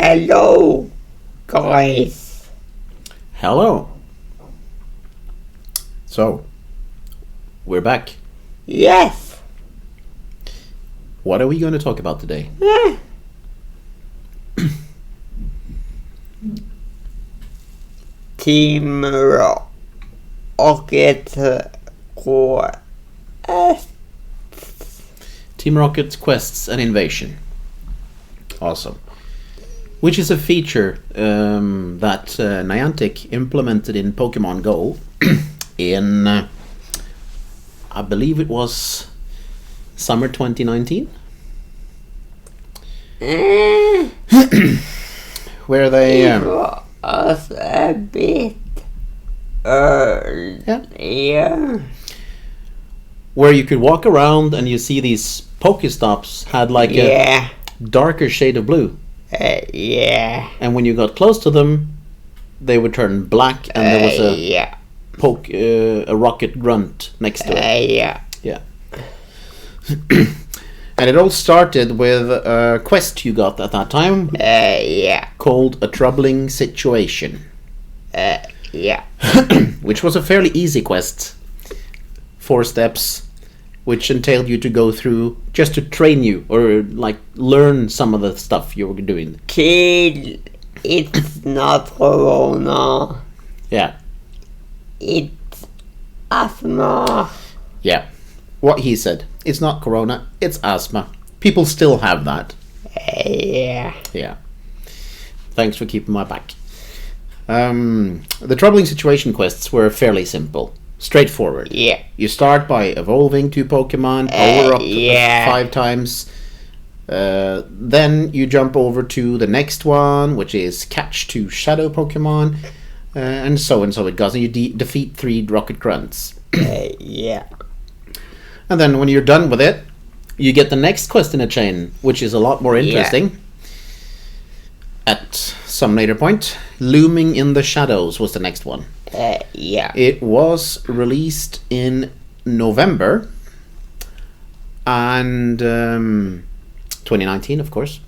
Hello, guys. Hello. So, we're back. Yes. What are we going to talk about today? Team Rocket Quest. Team Rocket's Quests and Invasion. Awesome. Which is a feature that Niantic implemented in Pokemon Go in, I believe it was summer 2019? Where they... It was a bit earlier. Where you could walk around and you see these Pokestops had like a darker shade of blue. And when you got close to them, they would turn black, and there was a rocket grunt next to it. Yeah. And it all started with a quest you got at that time. Called A Troubling Situation. Which was a fairly easy quest. 4 steps, which entailed you to go through just to train you or like learn some of the stuff you were doing. Kid, it's not Corona. Yeah. It's asthma. Yeah. What he said. It's not Corona, it's asthma. People still have that. Yeah. Thanks for keeping my back. The Troubling Situation quests were fairly simple. Straightforward. You start by evolving 2 Pokemon, power up 5 times. Then you jump over to the next one, which is catch 2 Shadow Pokemon, and so it goes. And you defeat 3 Rocket Grunts. And then when you're done with it, you get the next quest in a chain, which is a lot more interesting. At some later point, Looming in the Shadows was the next one. It was released in November, and 2019, of course.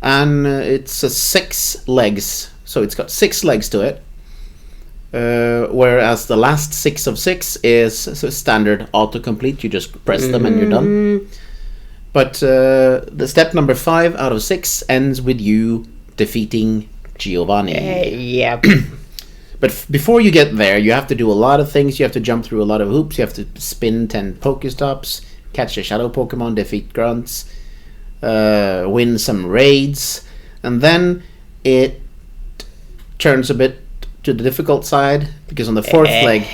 And it's a 6 legs, so it's got 6 legs to it. Whereas the last 6 of 6 is standard autocomplete. You just press them and you're done. But the step number 5 out of 6 ends with you defeating Giovanni. But before you get there, you have to do a lot of things. You have to jump through a lot of hoops. You have to spin 10 Pokestops, catch a Shadow Pokemon, defeat Grunts, win some raids, and then it turns a bit to the difficult side, because on the 4th leg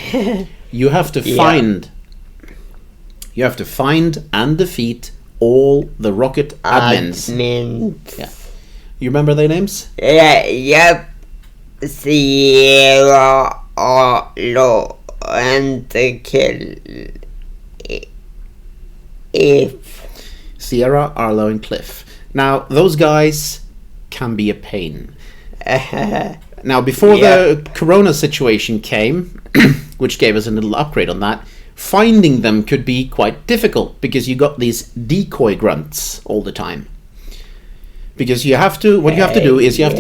you have to find and defeat all the Rocket admins. You remember their names? Sierra, Arlo, and Kill. Sierra, Arlo, and Cliff. Now those guys can be a pain. Now, before the Corona situation came, which gave us a little upgrade on that, finding them could be quite difficult, because you got these decoy grunts all the time. Because you have to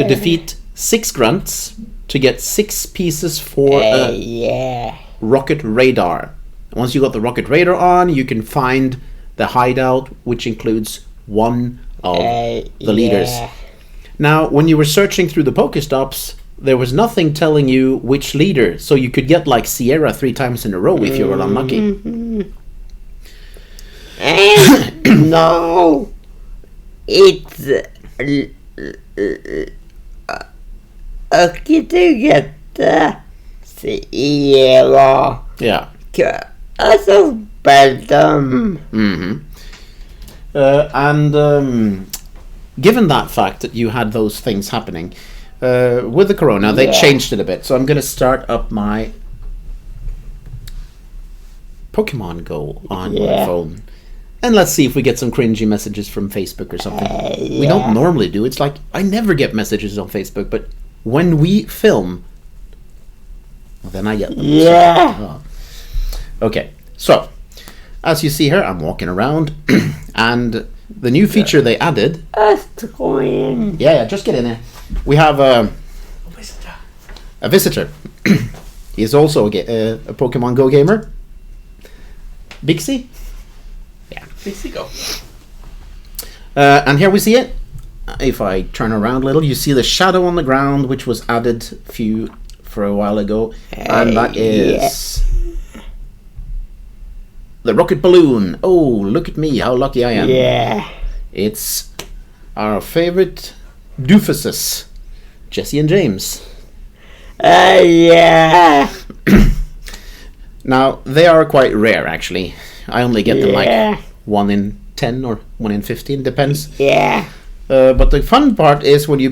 defeat 6 grunts to get 6 pieces for a rocket radar. Once you got the rocket radar on, you can find the hideout, which includes one of the leaders. Now, when you were searching through the Pokestops, there was nothing telling you which leader, so you could get like Sierra 3 times in a row if you were unlucky. No, it's lucky to get Sierra. Because of Belgium. Given that fact that you had those things happening, with the Corona, they changed it a bit. So I'm going to start up my Pokemon Go on my phone. And let's see if we get some cringy messages from Facebook or something. We don't normally do. It's like, I never get messages on Facebook, but when we film, well, then I get them. Okay, so, as you see here, I'm walking around, and The new feature they added. Let's go in. Yeah, just get in there. We have a visitor. He is also a Pokemon Go gamer. Bixie? Yeah. Bixie Go. And here we see it. If I turn around a little, you see the shadow on the ground, which was added for a while ago. And that is the rocket balloon. Oh, look at me, how lucky I am. Yeah. It's our favorite doofuses, Jesse and James. Yeah. Now, they are quite rare, actually. I only get them like 1 in 10 or 1 in 15, depends. Yeah. But the fun part is when you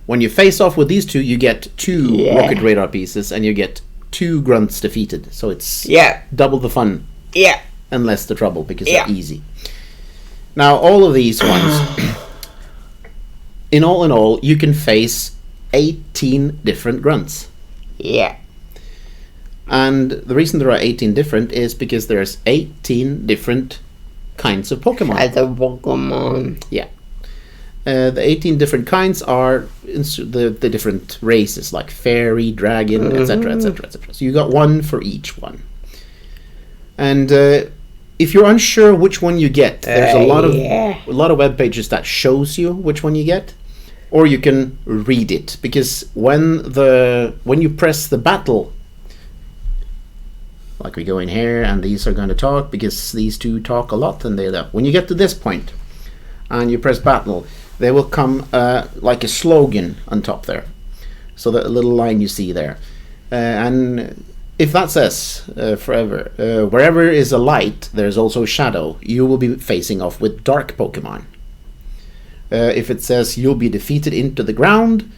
when you face off with these two, you get 2 rocket radar pieces and you get 2 grunts defeated. So it's double the fun. Yeah. And less the trouble because they're easy. Now, all of these ones, in all, you can face 18 different grunts. Yeah. And the reason there are 18 different is because there's 18 different kinds of Pokemon. Yeah. The 18 different kinds are the different races, like fairy, dragon, etc., etc., etc. So you got one for each one. And if you're unsure which one you get, there's a lot of web pages that shows you which one you get, or you can read it, because when you press the battle, like we go in here, and these are going to talk because these two talk a lot, and when you get to this point and you press battle, they will come like a slogan on top there. So that little line you see there, and if that says forever, wherever is a light, there's also a shadow. You will be facing off with dark Pokemon. If it says you'll be defeated into the ground,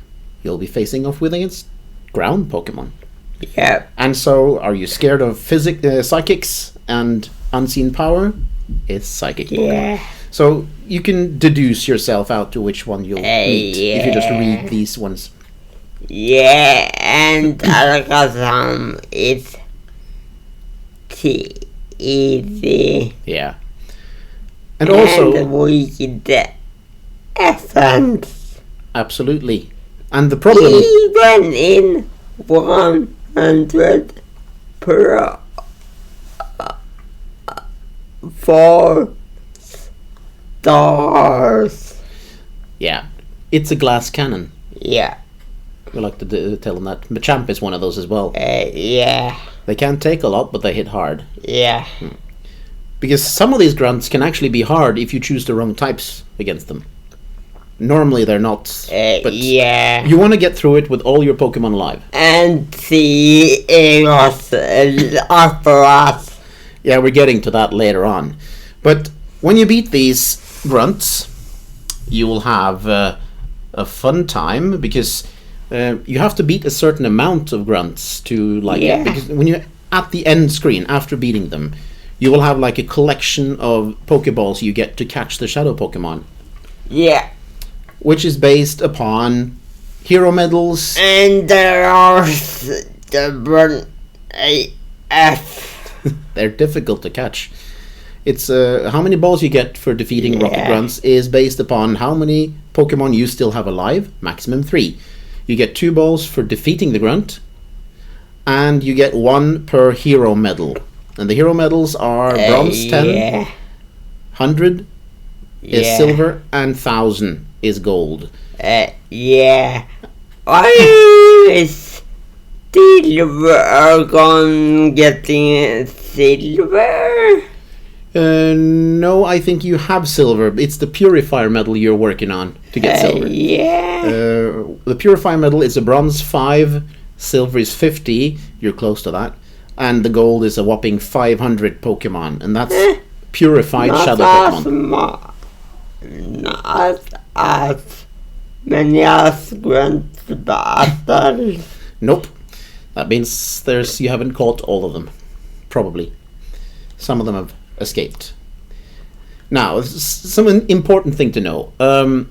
you'll be facing off with against ground Pokemon. Yeah. And so, are you scared of psychics and unseen power? It's psychic Pokemon. So you can deduce yourself out to which one you'll meet if you just read these ones. Yeah, and Alakazam is easy. Yeah. And also we get essence. Absolutely. And the problem even in 100 per 4 stars. Yeah. It's a glass cannon. Yeah. We like to tell them that. Machamp is one of those as well. Yeah. They can't take a lot, but they hit hard. Yeah. Because some of these grunts can actually be hard if you choose the wrong types against them. Normally they're not. But you want to get through it with all your Pokemon alive. And see was after us. Yeah, we're getting to that later on. But when you beat these grunts, you will have a fun time, because you have to beat a certain amount of grunts to it. Because when you're at the end screen after beating them, you will have like a collection of Pokeballs you get to catch the shadow Pokemon. Yeah. Which is based upon hero medals. And there are stubborn AF. They're difficult to catch. It's how many balls you get for defeating Rocket Grunts is based upon how many Pokemon you still have alive, maximum 3. You get 2 balls for defeating the Grunt, and you get 1 per hero medal. And the hero medals are bronze 10, 100 is silver, and 1000 is gold. Yeah. I is silver gone getting silver? No, I think you have silver. It's the Purifier medal you're working on to get silver. The Purifier medal is a bronze 5, silver is 50, you're close to that, and the gold is a whopping 500 Pokemon, and that's purified shadow Pokemon. Not as many as grunts battles. Nope. That means you haven't caught all of them. Probably. Some of them have escaped. Now, some important thing to know. A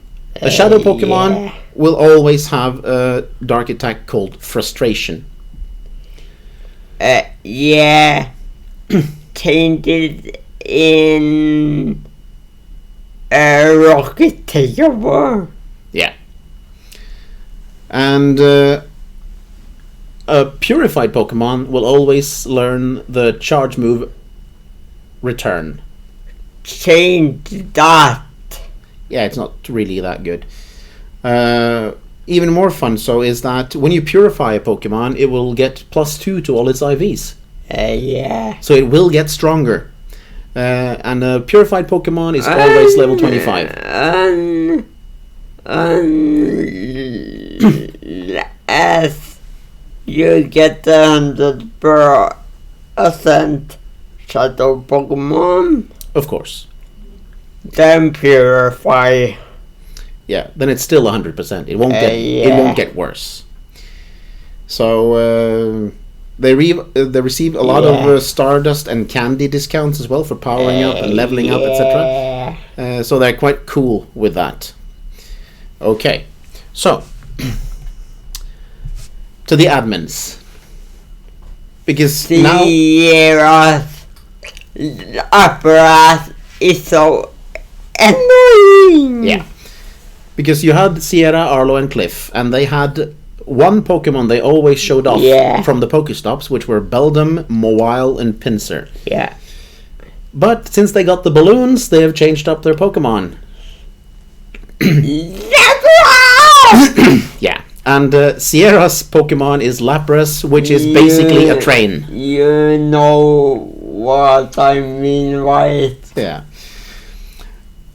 shadow Pokemon will always have a dark attack called Frustration. Changes in Rocket take over. Yeah. And a purified Pokemon will always learn the charge move Return. Change that. Yeah, it's not really that good. Even more fun so is that when you purify a Pokemon, it will get +2 to all its IVs. Yeah. So it will get stronger. And a purified Pokemon is always level 25. As you get 100% Shadow Pokemon, Of course. then purify. Yeah, then it's still 100%. It won't get worse. So they receive a lot of Stardust and candy discounts as well for powering up and leveling up, etc. So they're quite cool with that. Okay, so to the admins, because now Sierra's apparatus is so annoying. Yeah. Because you had Sierra, Arlo, and Cliff, and they had one Pokemon they always showed off from the Pokestops, which were Beldum, Mawile, and Pinsir. Yeah. But since they got the balloons, they have changed up their Pokemon. Yeah. And Sierra's Pokemon is Lapras, which is basically a train. You know what I mean, right? Yeah.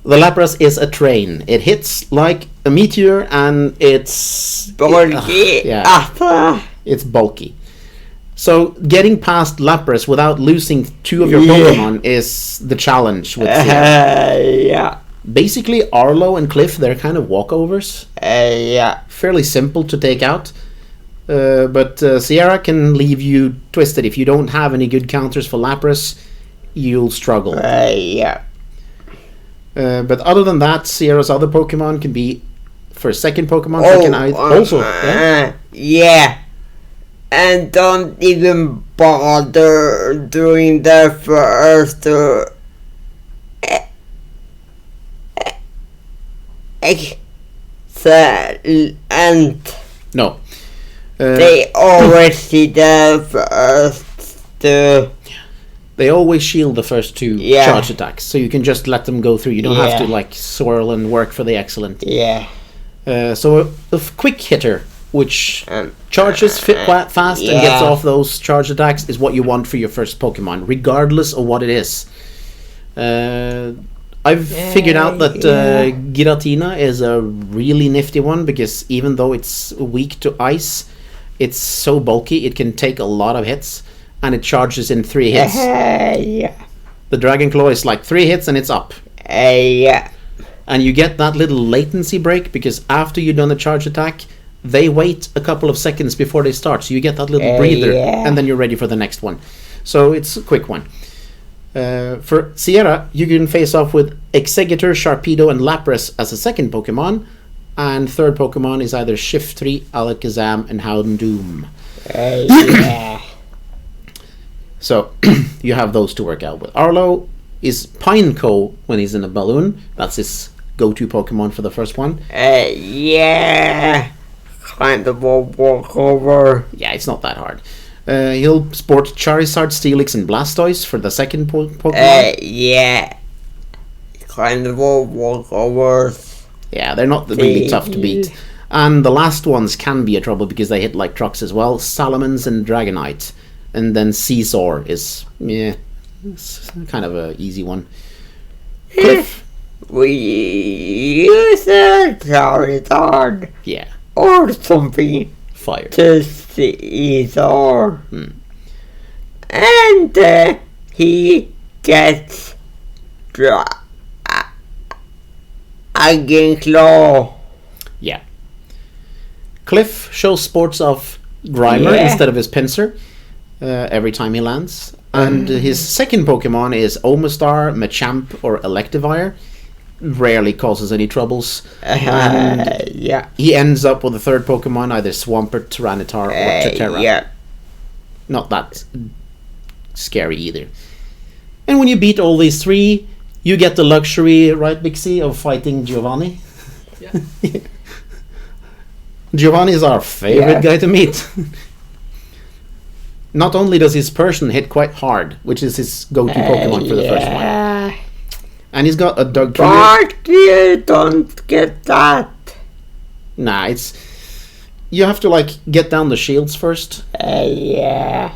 The Lapras is a train. It hits like a meteor and it's... Bulky. It's bulky. So getting past Lapras without losing 2 of your Pokemon is the challenge with Sierra. Yeah. Basically, Arlo and Cliff, they're kind of walkovers. Yeah. Fairly simple to take out. But Sierra can leave you twisted. If you don't have any good counters for Lapras, you'll struggle. Yeah. But other than that, Sierra's other Pokemon can be for second Pokemon. They can also. Yeah. And don't even bother doing the first excellent. No. They always see the first They always shield the first 2 charge attacks, so you can just let them go through. You don't have to like swirl and work for the excellent. Yeah. So a quick hitter, which charges fast and gets off those charge attacks, is what you want for your first Pokemon, regardless of what it is. I've figured out that Giratina is a really nifty one, because even though it's weak to ice, it's so bulky it can take a lot of hits, and it charges in 3 hits. The Dragon Claw is like 3 hits and it's up. And you get that little latency break, because after you've done the charge attack, they wait a couple of seconds before they start, so you get that little breather, and then you're ready for the next one. So it's a quick one. For Sierra, you can face off with Exeggutor, Sharpedo, and Lapras as a second Pokemon, and third Pokemon is either Shiftry, Alakazam, and Houndoom. So you have those to work out with. Arlo is Pineco when he's in a balloon. That's his go-to Pokemon for the first one. Kind of a walkover. Yeah, it's not that hard. He'll sport Charizard, Steelix, and Blastoise for the second Pokemon. Kind of a walkover. Yeah, they're not really tough to beat. And the last ones can be a trouble because they hit like trucks as well. Salamence and Dragonite. And then Caesar is, it's kind of an easy one. Cliff. We use a Charizard. Yeah. Or something. Fire. To Caesar. And he gets Dragon Claw. Yeah. Cliff shows sports of Grimer instead of his Pinsir every time he lands. And his second Pokemon is Omastar, Machamp, or Electivire. Rarely causes any troubles. And he ends up with a third Pokemon, either Swampert, Tyranitar, or Torterra. Not that scary either. And when you beat all these 3, You get the luxury, right, Bixie, of fighting Giovanni. Yeah. Giovanni is our favorite Yeah. guy to meet. Not only does his person hit quite hard, which is his go-to Pokemon for the first one, Yeah. and he's got a Dugtrio. But you don't get that. Nah, it's you have to like get down the shields first. Yeah.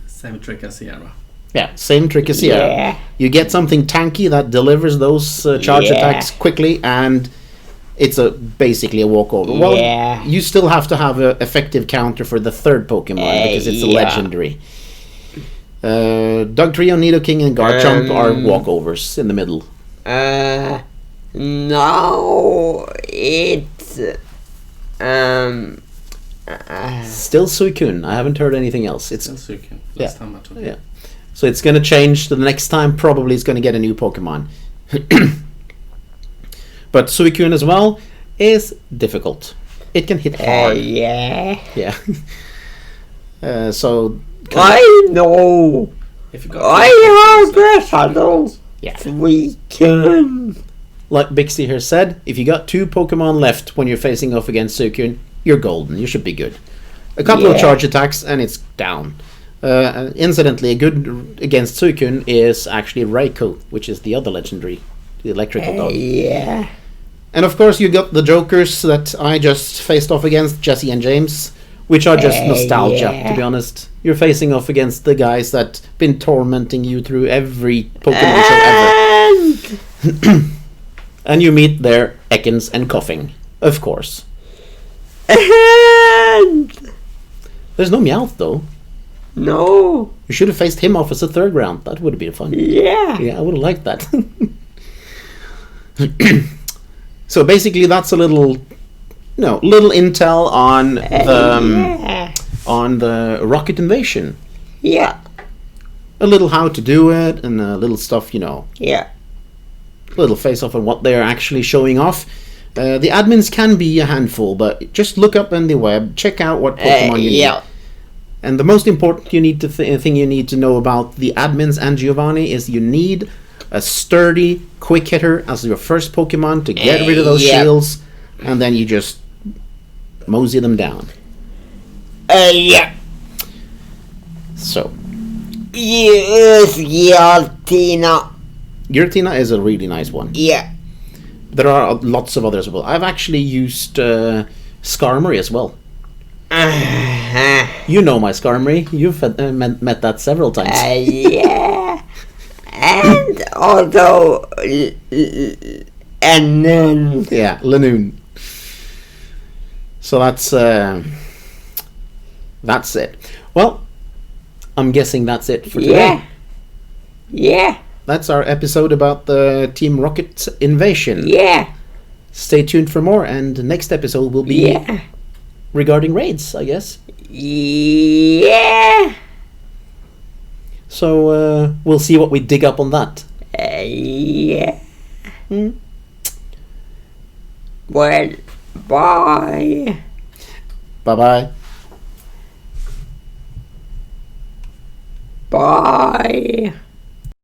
Same trick as Sierra. Yeah, same trick as Sierra. Yeah. You get something tanky that delivers those charge Yeah. attacks quickly, and it's basically a walkover. Well, Yeah. you still have to have an effective counter for the third Pokemon because it's a Yeah. legendary. Dugtrio, Nidoking, and Garchomp are walkovers in the middle. No, it's Still Suicune. I haven't heard anything else. It's Still Suicune. Last time I took it. yeah. So it's going to change. The next time, probably, it's going to get a new Pokemon. But Suicune as well is difficult. It can hit hard. yeah. Yeah. So. I know. If you got I have a shadow. Yeah. We can. Like Bixie here said, if you got 2 Pokemon left when you're facing off against Suicune, you're golden. You should be good. A couple of Yeah. charge attacks and it's down. Incidentally, a good against Suicune is actually Raikou, which is the other legendary, the electrical dog. Yeah. And of course, you got the jokers that I just faced off against, Jesse and James, which are just nostalgia, yeah. to be honest. You're facing off against the guys that been tormenting you through every Pokemon show ever. And And you meet their Ekans and Coughing, of course. and There's no Meowth, though. no. You should have faced him off as a third round. That would have been fun. Yeah. Yeah, I would have liked that. So basically, that's a little intel on the rocket invasion. Yeah. A little how to do it, and a little stuff, Yeah. little face off on what they're actually showing off. The admins can be a handful, but just look up on the web, check out what Pokemon you need. Yeah. And the most important thing you need to know about the admins and Giovanni is you need a sturdy, quick hitter as your first Pokemon to get rid of those Yeah. shields, and then you just mosey them down. Yeah. So, Use Giratina. Giratina is a really nice one. Yeah. There are lots of others as well. I've actually used Skarmory as well. You know my Skarmory. You've met that several times. Yeah. And although and then Yeah, Lanoon. So that's it. Well, I'm guessing that's it for today. Yeah. That's our episode about the Team Rocket invasion. Yeah. Stay tuned for more, and the next episode will be Yeah. regarding raids, I guess. Yeah. So we'll see what we dig up on that. Yeah. Well, bye. Bye-bye. Bye.